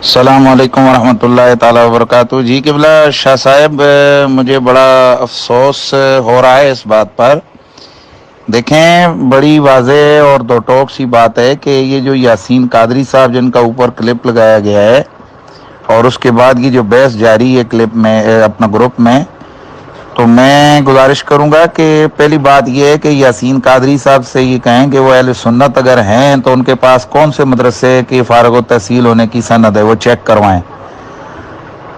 अस्सलाम वालेकुम वरहमतुल्लाहि ताला वबरकातुहू। जी क़िबला शाह साहब, मुझे बड़ा अफसोस हो रहा है इस बात पर। देखें, बड़ी वाज़ेह और दो टोक सी बात है कि ये जो यासीन कादरी साहब जिनका ऊपर क्लिप लगाया गया है और उसके बाद ये जो बहस जारी है क्लिप में अपना ग्रुप में, तो मैं गुजारिश करूंगा कि पहली बात यह है कि यासीन कादरी साहब से ये कहें कि वो अहले सुन्नत अगर हैं तो उनके पास कौन से मदरसे की फारग तहसील होने की सनद है, वो चेक करवाएं।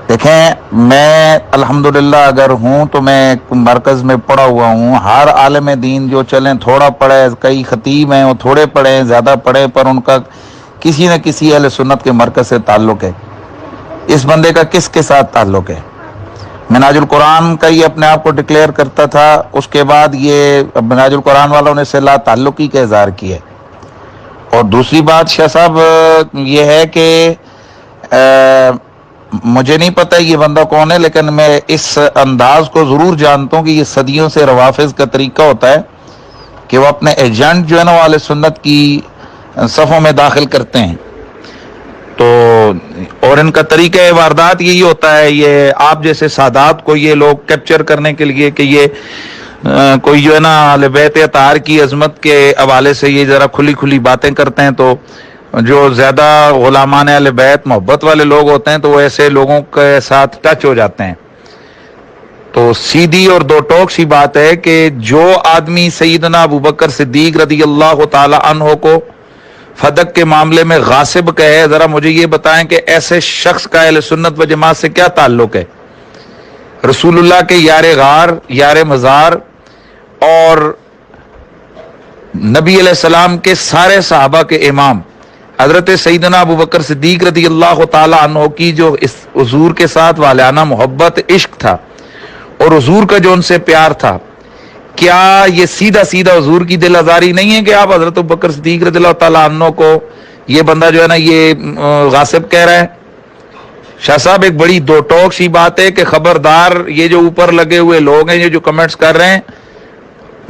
देखें, मैं अल्हम्दुलिल्लाह अगर हूँ तो मैं मरकज़ में पढ़ा हुआ हूँ। हर आलम दीन जो चलें, थोड़ा पढ़े, कई खतीब हैं वो थोड़े पढ़े ज़्यादा पढ़े, पर उनका किसी न किसी अहले सुन्नत के मरकज़ से ताल्लुक़ है। इस बंदे का किसके साथ ताल्लुक़ है? मिनाजुल कुरान का ये अपने आप को डिक्लेयर करता था, उसके बाद ये मिनाजुल कुरान वालों ने से ला ताल्लुकी का इज़हार किया। और दूसरी बात शाह साहब ये है कि मुझे नहीं पता ये बंदा कौन है, लेकिन मैं इस अंदाज को ज़रूर जानता हूँ कि ये सदियों से रवाफिज़ का तरीका होता है कि वो अपने एजेंट जो है ना वाले सुन्नत की सफ़ों में दाखिल करते हैं। तो और इनका तरीका वारदात यही होता है, ये आप जैसे सादात को ये लोग कैप्चर करने के लिए कि ये कोई जो है ना अहले बैत अतार की अजमत के हवाले से ये ज़रा खुली खुली बातें करते हैं, तो जो ज़्यादा गुलामान अहले बैत मोहब्बत वाले लोग होते हैं तो वो ऐसे लोगों के साथ टच हो जाते हैं। तो सीधी और दो टोक सी बात है कि जो आदमी सैयदना अबू बकर सिद्दीक रज़ी अल्लाह ताला अन्हो को फदक के मामले में गासिब कहे, जरा मुझे ये बताएं कि ऐसे शख्स का अहले सुन्नत व जमात से क्या ताल्लुक है? रसूलुल्लाह के यारे गार, यारे मज़ार और नबी अलैहिस्सलाम के सारे सहाबा के इमाम हजरत सैयदना अबू बकर सिद्दीक रज़ी अल्लाह ताला अन्हु की जो इस हुजूर के साथ वालाना मोहब्बत इश्क था और हुजूर का जो उनसे प्यार था, क्या ये सीधा सीधा हुजूर की दिल आजारी नहीं है कि आप हजरत अबू बकर सिद्दीक रज़ियल्लाहु ताला अन्हु को ये बंदा जो है ना ये गासिब कह रहा है? शाह साहब, एक बड़ी दो टोक सी बात है कि खबरदार, ये जो ऊपर लगे हुए लोग हैं, ये जो कमेंट्स कर रहे हैं,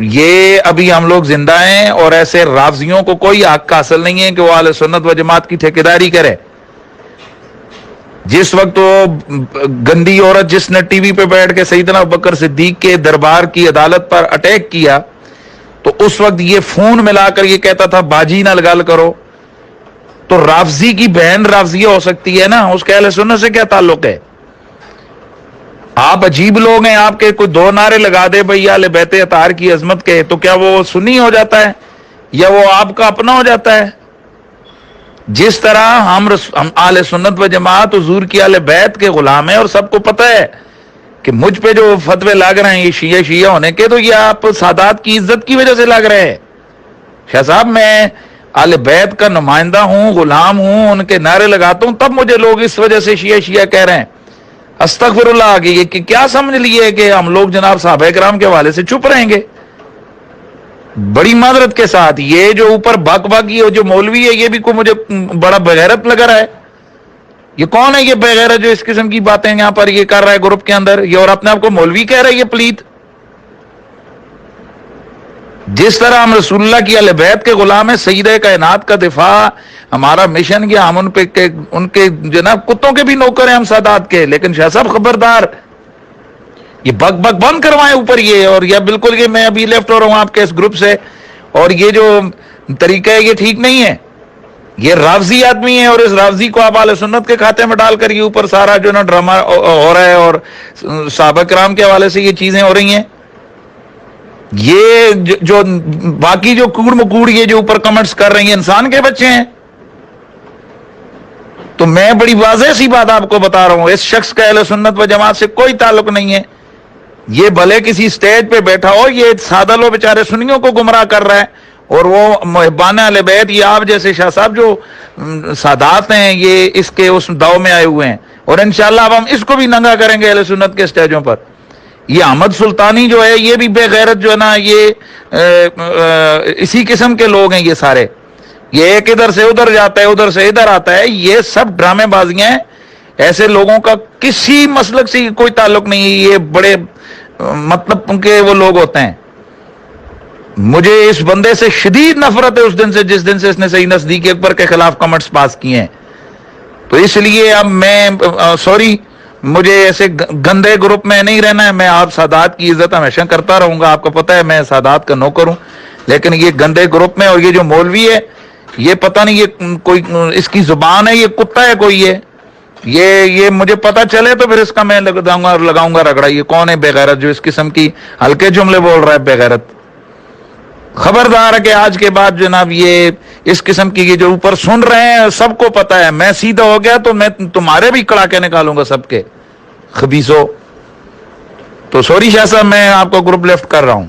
ये अभी हम लोग जिंदा हैं और ऐसे राफजियों को कोई हक हासिल नहीं है कि वो अहले सुन्नत व जमात की ठेकेदारी करे। जिस वक्त वो गंदी औरत जिसने टीवी पे बैठ के सैयदना अबू बकर सिद्दीक के दरबार की अदालत पर अटैक किया, तो उस वक्त ये फोन मिलाकर ये कहता था बाजी ना गल करो। तो राफजी की बहन राफजिया हो सकती है ना, उसके अहले सुन्नत से क्या ताल्लुक है? आप अजीब लोग हैं, आपके कोई दो नारे लगा दे भाई अहले बैत अतार की अजमत के, तो क्या वो सुन्नी हो जाता है या वो आपका अपना हो जाता है? जिस तरह हम आले सुन्नत व जमात हुजूर की आले बैत के गुलाम है और सबको पता है कि मुझ पे जो फतवे लग रहे हैं ये शिया होने के, तो ये आप सादात की इज्जत की वजह से लग रहे हैं। शाह साहब, मैं आले बैत का नुमाइंदा हूं, गुलाम हूं, उनके नारे लगाता हूं, तब मुझे लोग इस वजह से शिया कह रहे हैं। अस्तगफिरुल्लाह, ये कि क्या समझ लिए कि हम लोग जनाब साहबा किराम के हवाले से चुप रहेंगे? बड़ी माजरत के साथ ये जो ऊपर बक ये जो मौलवी है, ये भी को मुझे बड़ा बेगैरत लग रहा है। ये कौन है ये बेगैरत जो इस किस्म की बातें यहां पर ये कर रहा है ग्रुप के अंदर, ये और अपने आप को मौलवी कह रहा है? ये प्लीत, जिस तरह हम रसूलुल्लाह की अहले बैत के गुलाम है, सईदे कायनात का दिफा हमारा मिशन किया, हम उनके जनाब कुत्तों के भी नौकर हैं हम सादात के। लेकिन शाह साहब खबरदार, ये बक बंद करवाएं ऊपर ये, और या बिल्कुल ये मैं अभी लेफ्ट हो रहा हूं आपके इस ग्रुप से, और ये जो तरीका है ये ठीक नहीं है। ये राफजी आदमी है और इस राफजी को आप आले सुन्नत के खाते में डालकर ये ऊपर सारा जो ना ड्रामा हो रहा है और सहाबा किराम के हवाले से ये चीजें हो रही हैं। ये जो बाकी जो कूड़ मकूड़ ये जो ऊपर कमेंट्स कर रही हैं, इंसान के बच्चे हैं। तो मैं बड़ी वाज़ेह सी बात आपको बता रहा हूं, इस शख्स का अहले सुन्नत व जमात से कोई ताल्लुक नहीं है। ये भले किसी स्टेज पे बैठा हो, ये सादा लो बेचारे सुन्नियों को गुमराह कर रहा है, और वो मुहिब्बान अहले बैत, ये आप जैसे शाह साहब जो सादात हैं, ये इसके उस दाव में आए हुए हैं। और इंशाअल्लाह अब हम इसको भी नंगा करेंगे अहले सुन्नत के स्टेजों पर। ये अहमद सुल्तानी जो है, ये भी बेगैरत जो है ना, ये इसी किस्म के लोग हैं ये सारे। ये एक इधर से उधर जाता है, उधर से इधर आता है, ये सब ड्रामेबाजियां हैं। ऐसे लोगों का किसी मसलक से कोई ताल्लुक नहीं है, ये बड़े मतलब उनके वो लोग होते हैं। मुझे इस बंदे से शदीद नफरत है उस दिन से जिस दिन से इसने सही नजदीक अकबर के खिलाफ कमेंट्स पास किए हैं। تو اس لیے اب میں سوری، مجھے ایسے گندے گروپ میں نہیں رہنا ہے. میں آپ سادات کی عزت ہمیشہ کرتا رہوں گا، آپ کو پتہ ہے میں سادات کا نوکر ہوں، لیکن یہ گندے گروپ میں اور یہ جو مولوی ہے یہ پتہ نہیں یہ کوئی اس کی زبان ہے، یہ کتا ہے کوئی، یہ مجھے پتہ چلے تو پھر اس کا میں لگاؤں گا رگڑا. یہ کون ہے بے غیرت جو اس قسم کی ہلکے جملے بول رہا ہے؟ بے غیرت خبردار ہے کہ آج کے بعد جناب یہ اس قسم کی یہ جو اوپر سن رہے ہیں سب کو پتہ ہے میں سیدھا ہو گیا تو میں تمہارے بھی کڑا کے نکالوں گا سب کے خبیثو. تو سوری شاہ صاحب، میں آپ کو گروپ لیفٹ کر رہا ہوں.